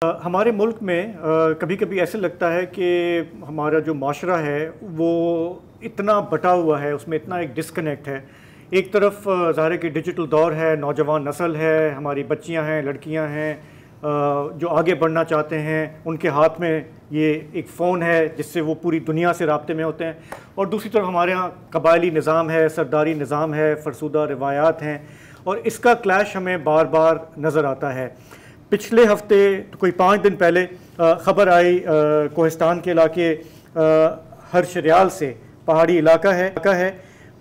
हमारे मुल्क में कभी कभी ऐसे लगता है कि हमारा जो माशरा है वो इतना बटा हुआ है, उसमें इतना एक डिस्कनेक्ट है। एक तरफ ज़ाहिर है कि डिजिटल दौर है, नौजवान नस्ल है, हमारी बच्चियां हैं, लड़कियां हैं, जो आगे बढ़ना चाहते हैं, उनके हाथ में ये एक फ़ोन है जिससे वो पूरी दुनिया से राब्ते में होते हैं। और दूसरी तरफ हमारे यहाँ कबायली निज़ाम है, सरदारी निज़ाम है, फ़रसुदा रिवायात हैं, और इसका क्लैश हमें बार बार नज़र आता है। पिछले हफ्ते तो कोई 5 दिन पहले ख़बर आई कोहिस्तान के इलाके हर्षरियाल से, पहाड़ी इलाका है,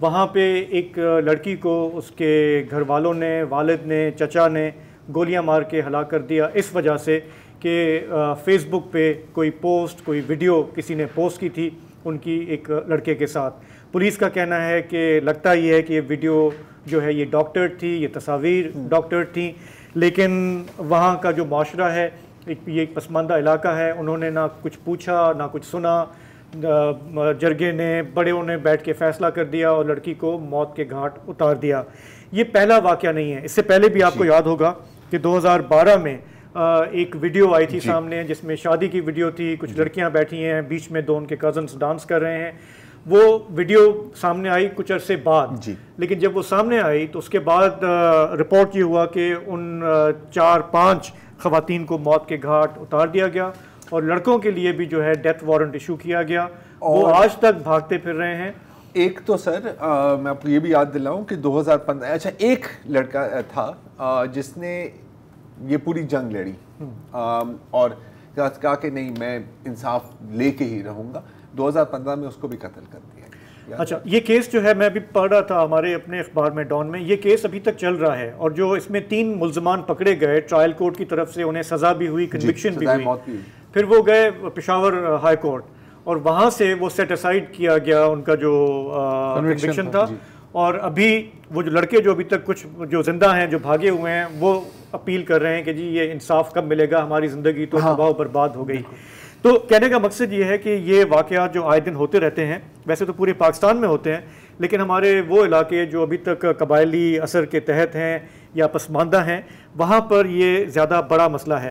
वहाँ पे एक लड़की को उसके घर वालों ने, वालिद ने, चचा ने गोलियां मार के हलाक कर दिया, इस वजह से कि फ़ेसबुक पे कोई पोस्ट, कोई वीडियो किसी ने पोस्ट की थी उनकी एक लड़के के साथ। पुलिस का कहना है कि लगता ही है कि ये वीडियो जो है ये डॉक्टर्ड थी, ये तस्वीर डॉक्टर्ड थी, लेकिन वहाँ का जो माशरा है, ये एक पसमानदा इलाका है, उन्होंने ना कुछ पूछा ना कुछ सुना। जरगे ने, बड़ों ने बैठ के फ़ैसला कर दिया और लड़की को मौत के घाट उतार दिया। ये पहला वाक़या नहीं है, इससे पहले भी आपको याद होगा कि 2012 में एक वीडियो आई थी सामने जिसमें शादी की वीडियो थी, कुछ लड़कियां बैठी हैं, बीच में 2 उनके कज़न्स डांस कर रहे हैं। वो वीडियो सामने आई कुछ अरसे बाद, लेकिन जब वो सामने आई तो उसके बाद रिपोर्ट ये हुआ कि उन 4-5 ख़वातीन को मौत के घाट उतार दिया गया और लड़कों के लिए भी जो है डेथ वारंट इशू किया गया। वो आज तक भागते फिर रहे हैं। एक तो सर मैं आपको ये भी याद दिलाऊं कि 2015 अच्छा एक लड़का था जिसने ये पूरी जंग लड़ी और कहा कि नहीं मैं इंसाफ लेके ही रहूँगा। 2015 में उसको भी कत्ल कर दिया। अच्छा, ये केस जो है मैं अभी पढ़ रहा था हमारे अपने अखबार में डॉन में, ये केस अभी तक चल रहा है और जो इसमें 3 मुल्ज़मान पकड़े गए, ट्रायल कोर्ट की तरफ से उन्हें सज़ा भी हुई, कन्विक्शन भी हुई, फिर वो गए पेशावर हाई कोर्ट और वहाँ से वो सेट असाइड किया गया उनका जो कन्विक्शन था। और अभी वो जो लड़के जो अभी तक कुछ जो जिंदा हैं, जो भागे हुए हैं, वो अपील कर रहे हैं कि जी ये इंसाफ कब मिलेगा, हमारी ज़िंदगी तो तबाह बर्बाद हो गई। तो कहने का मकसद ये है कि ये वाक़यात जो आए दिन होते रहते हैं, वैसे तो पूरे पाकिस्तान में होते हैं, लेकिन हमारे वो इलाके जो अभी तक कबायली असर के तहत हैं या पसमानदा हैं, वहाँ पर ये ज़्यादा बड़ा मसला है।